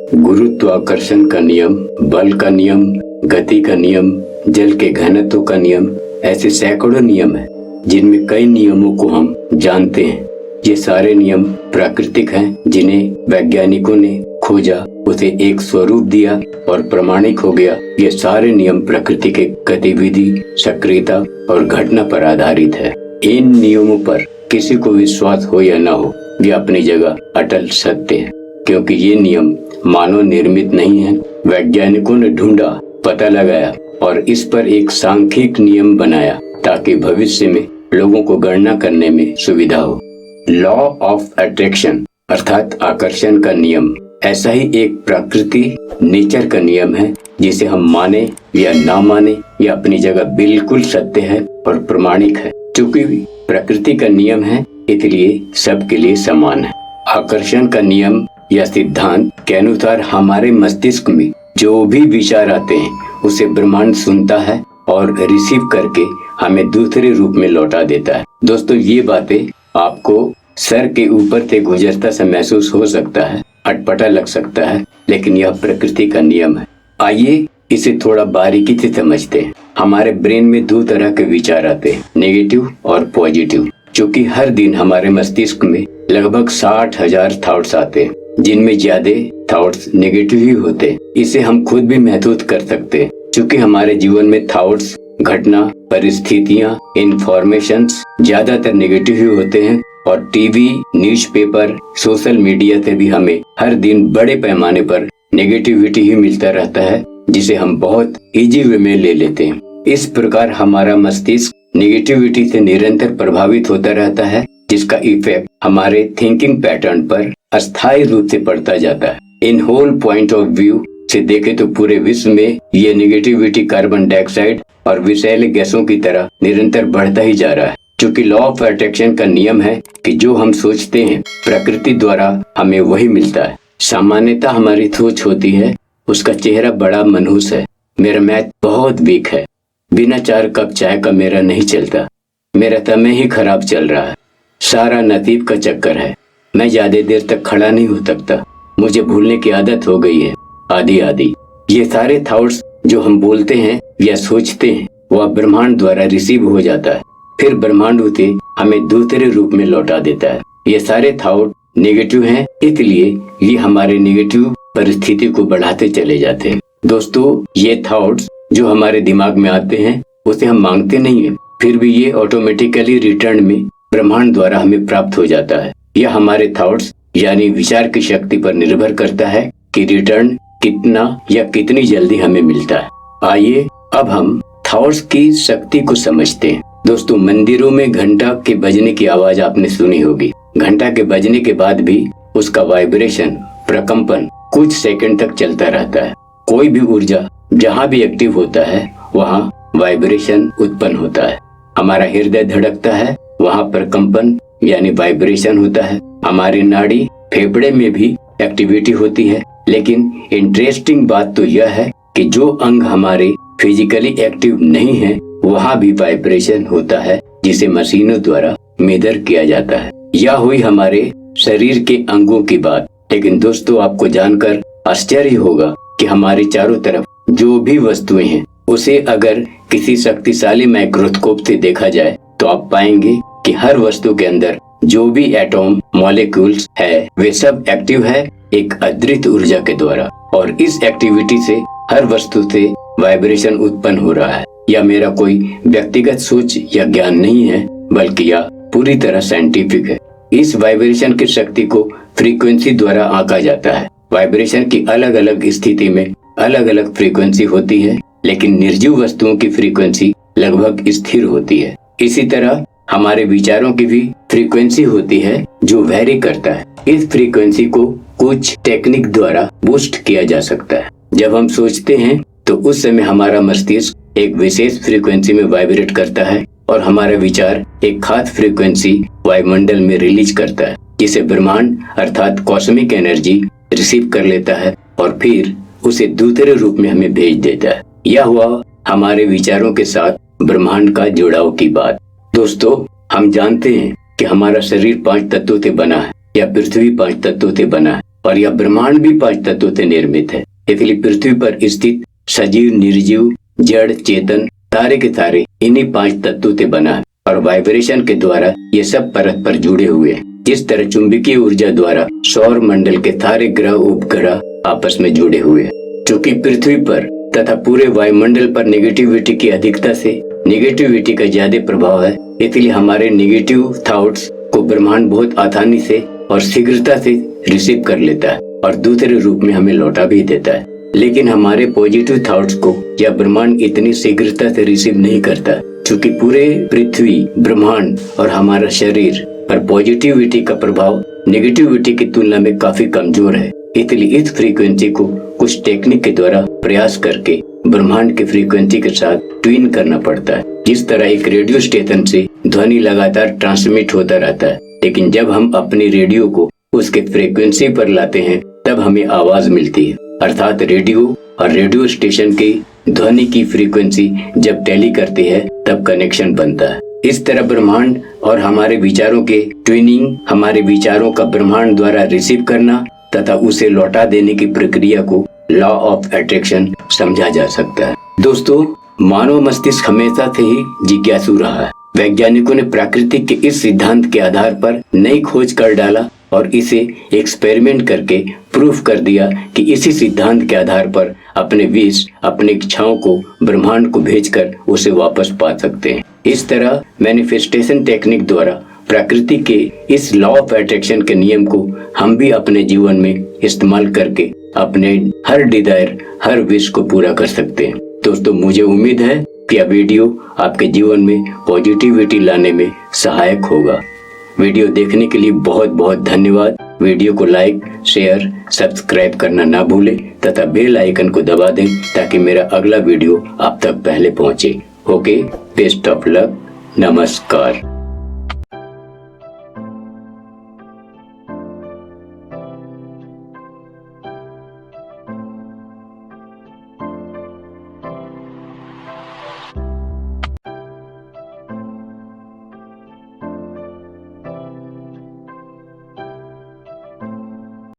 गुरुत्वाकर्षण का नियम, बल का नियम, गति का नियम, जल के घनत्व का नियम, ऐसे सैकड़ों नियम हैं जिनमें कई नियमों को हम जानते हैं। ये सारे नियम प्राकृतिक हैं जिन्हें वैज्ञानिकों ने खोजा, उसे एक स्वरूप दिया और प्रमाणिक हो गया। ये सारे नियम प्रकृति के गतिविधि, सक्रियता और घटना पर आधारित है। इन नियमों पर किसी को विश्वास हो या न हो, ये अपनी जगह अटल सत्य है, क्योंकि ये नियम मानव निर्मित नहीं है। वैज्ञानिकों ने ढूंढा, पता लगाया और इस पर एक सांख्यिक नियम बनाया ताकि भविष्य में लोगों को गणना करने में सुविधा हो। लॉ ऑफ अट्रैक्शन अर्थात आकर्षण का नियम ऐसा ही एक प्रकृति, नेचर का नियम है जिसे हम माने या ना माने, यह अपनी जगह बिल्कुल सत्य है और प्रमाणिक है। चूंकि प्रकृति का नियम है इसलिए सबके लिए समान है। आकर्षण का नियम या सिद्धांत के अनुसार हमारे मस्तिष्क में जो भी विचार आते हैं उसे ब्रह्मांड सुनता है और रिसीव करके हमें दूसरे रूप में लौटा देता है। दोस्तों, ये बातें आपको सर के ऊपर से गुजरता सा महसूस हो सकता है, अटपटा लग सकता है, लेकिन यह प्रकृति का नियम है। आइए इसे थोड़ा बारीकी से समझते हैं। हमारे ब्रेन में दो तरह के विचार आते हैं, नेगेटिव और पॉजिटिव। क्योंकि हर दिन हमारे मस्तिष्क में लगभग 60,000 थॉट्स आते हैं, जिनमें ज्यादा थॉट्स नेगेटिव ही होते हैं। इसे हम खुद भी महसूस कर सकते हैं। क्योंकि हमारे जीवन में थॉट्स, घटना, परिस्थितियां, इंफॉर्मेशंस ज्यादातर नेगेटिव ही होते हैं और टीवी, न्यूज़पेपर, सोशल मीडिया से भी हमें हर दिन बड़े पैमाने पर नेगेटिविटी ही मिलता रहता है, जिसे हम बहुत इजी वे में ले लेते हैं। इस प्रकार हमारा मस्तिष्क नेगेटिविटी से निरंतर प्रभावित होता रहता है, जिसका इफेक्ट हमारे थिंकिंग पैटर्न पर अस्थायी रूप से पड़ता जाता है। In whole point of view से देखे तो पूरे विश्व में ये नेगेटिविटी कार्बन डाइऑक्साइड और विषैले गैसों की तरह निरंतर बढ़ता ही जा रहा है। क्योंकि लॉ ऑफ अट्रैक्शन का नियम है कि जो हम सोचते हैं प्रकृति द्वारा हमें वही मिलता है। सामान्यतः हमारी सोच होती है, उसका चेहरा बड़ा मनहूस है, मेरा मैथ बहुत वीक है, बिना 4 कप चाय का मेरा नहीं चलता, मेरा समय ही खराब चल रहा है, सारा नसीब का चक्कर है, मैं ज्यादा देर तक खड़ा नहीं हो सकता, मुझे भूलने की आदत हो गई है, आदि आदि। ये सारे थॉट्स जो हम बोलते हैं या सोचते हैं वह ब्रह्मांड द्वारा रिसीव हो जाता है, फिर ब्रह्मांड उसे हमें दूसरे रूप में लौटा देता है। ये सारे थॉट नेगेटिव हैं, इसलिए ये हमारे नेगेटिव परिस्थिति को बढ़ाते चले जाते हैं। दोस्तों, ये थॉट्स जो हमारे दिमाग में आते हैं उसे हम मांगते नहीं है, फिर भी ये ऑटोमेटिकली रिटर्न में ब्रह्मांड द्वारा हमें प्राप्त हो जाता है। यह हमारे थॉट्स यानी विचार की शक्ति पर निर्भर करता है कि रिटर्न कितना या कितनी जल्दी हमें मिलता है। आइए अब हम थॉट्स की शक्ति को समझते हैं। दोस्तों, मंदिरों में घंटा के बजने की आवाज आपने सुनी होगी। घंटा के बजने के बाद भी उसका वाइब्रेशन, प्रकंपन कुछ सेकंड तक चलता रहता है। कोई भी ऊर्जा जहाँ भी एक्टिव होता है वहाँ वाइब्रेशन उत्पन्न होता है। हमारा हृदय धड़कता है, वहाँ प्रकंपन यानी वाइब्रेशन होता है। हमारी नाड़ी, फेफड़े में भी एक्टिविटी होती है। लेकिन इंटरेस्टिंग बात तो यह है कि जो अंग हमारे फिजिकली एक्टिव नहीं है वहाँ भी वाइब्रेशन होता है, जिसे मशीनों द्वारा मेजर किया जाता है। यह हुई हमारे शरीर के अंगों की बात। लेकिन दोस्तों, आपको जानकर आश्चर्य होगा कि हमारे चारों तरफ जो भी वस्तुएं हैं उसे अगर किसी शक्तिशाली माइक्रोस्कोप से देखा जाए तो आप पाएंगे कि हर वस्तु के अंदर जो भी एटॉम, मॉलिक्यूल्स है वे सब एक्टिव है एक अद्वितीय ऊर्जा के द्वारा। और इस एक्टिविटी से हर वस्तु से वाइब्रेशन उत्पन्न हो रहा है। यह मेरा कोई व्यक्तिगत सोच या ज्ञान नहीं है, बल्कि यह पूरी तरह साइंटिफिक है। इस वाइब्रेशन की शक्ति को फ्रीक्वेंसी द्वारा आंका जाता है। वाइब्रेशन की अलग अलग स्थिति में अलग अलग फ्रीक्वेंसी होती है, लेकिन निर्जीव वस्तुओं की फ्रीक्वेंसी लगभग स्थिर होती है। इसी तरह हमारे विचारों की भी फ्रीक्वेंसी होती है जो वेरी करता है। इस फ्रीक्वेंसी को कुछ टेक्निक द्वारा बूस्ट किया जा सकता है। जब हम सोचते हैं तो उस समय हमारा मस्तिष्क एक विशेष फ्रीक्वेंसी में वाइब्रेट करता है और हमारा विचार एक खास फ्रीक्वेंसी वायुमंडल में रिलीज करता है, जिसे ब्रह्मांड अर्थात कॉस्मिक एनर्जी रिसीव कर लेता है और फिर उसे दूसरे रूप में हमें भेज देता है। यह हुआ हमारे विचारों के साथ ब्रह्मांड का जुड़ाव की बात। दोस्तों, हम जानते हैं कि हमारा शरीर 5 तत्वों से बना है या पृथ्वी 5 तत्वों से बना है और यह ब्रह्मांड भी 5 तत्वों से निर्मित है। इसलिए पृथ्वी पर स्थित सजीव, निर्जीव, जड़, चेतन सारे के सारे इन्हीं 5 तत्वों से बना है और वाइब्रेशन के द्वारा ये सब परस्पर जुड़े हुए हैं। इस तरह चुंबकीय ऊर्जा द्वारा सौर मंडल के सारे ग्रह उपग्रह आपस में जुड़े हुए हैं। चूंकि पृथ्वी पर तथा पूरे वायुमंडल पर नेगेटिविटी की अधिकता से नेगेटिविटी का ज्यादा प्रभाव है, इसलिए हमारे नेगेटिव थॉट्स को ब्रह्मांड बहुत आसानी से और शीघ्रता से रिसीव कर लेता है और दूसरे रूप में हमें लौटा भी देता है। लेकिन हमारे पॉजिटिव थॉट्स को यह ब्रह्मांड इतनी शीघ्रता से रिसीव नहीं करता, क्योंकि पूरे पृथ्वी, ब्रह्मांड और हमारा शरीर पर पॉजिटिविटी का प्रभाव नेगेटिविटी की तुलना में काफी कमजोर है। इसलिए इस फ्रीक्वेंसी को कुछ टेक्निक के द्वारा प्रयास करके ब्रह्मांड की फ्रीक्वेंसी के साथ ट्यून करना पड़ता है। जिस तरह एक रेडियो स्टेशन से ध्वनि लगातार ट्रांसमिट होता रहता है, लेकिन जब हम अपनी रेडियो को उसके फ्रीक्वेंसी पर लाते हैं तब हमें आवाज मिलती है। अर्थात रेडियो और रेडियो स्टेशन की ध्वनि की फ्रीक्वेंसी जब टैली करती है तब कनेक्शन बनता है। इस तरह ब्रह्मांड और हमारे विचारों के ट्यूनिंग, हमारे विचारों का ब्रह्मांड द्वारा रिसीव करना तथा उसे लौटा देने की प्रक्रिया को लॉ ऑफ अट्रैक्शन समझा जा सकता है। दोस्तों, मानव मस्तिष्क हमेशा से ही जिज्ञासु रहा है। वैज्ञानिकों ने प्रकृति के इस सिद्धांत के आधार पर नई खोज कर डाला और इसे एक्सपेरिमेंट करके प्रूफ कर दिया कि इसी सिद्धांत के आधार पर अपने विश, अपने इच्छाओं को ब्रह्मांड को भेजकर उसे वापस पा सकते हैं। इस तरह मैनिफेस्टेशन टेक्निक द्वारा प्रकृति के इस लॉ ऑफ अट्रैक्शन के नियम को हम भी अपने जीवन में इस्तेमाल करके अपने हर डिजायर, हर विश को पूरा कर सकते हैं। दोस्तों, मुझे उम्मीद है कि यह वीडियो आपके जीवन में पॉजिटिविटी लाने में सहायक होगा। वीडियो देखने के लिए बहुत बहुत धन्यवाद। वीडियो को लाइक, शेयर, सब्सक्राइब करना ना भूलें तथा बेल आइकन को दबा दें ताकि मेरा अगला वीडियो आप तक पहले पहुंचे। ओके, बेस्ट ऑफ लक, नमस्कार।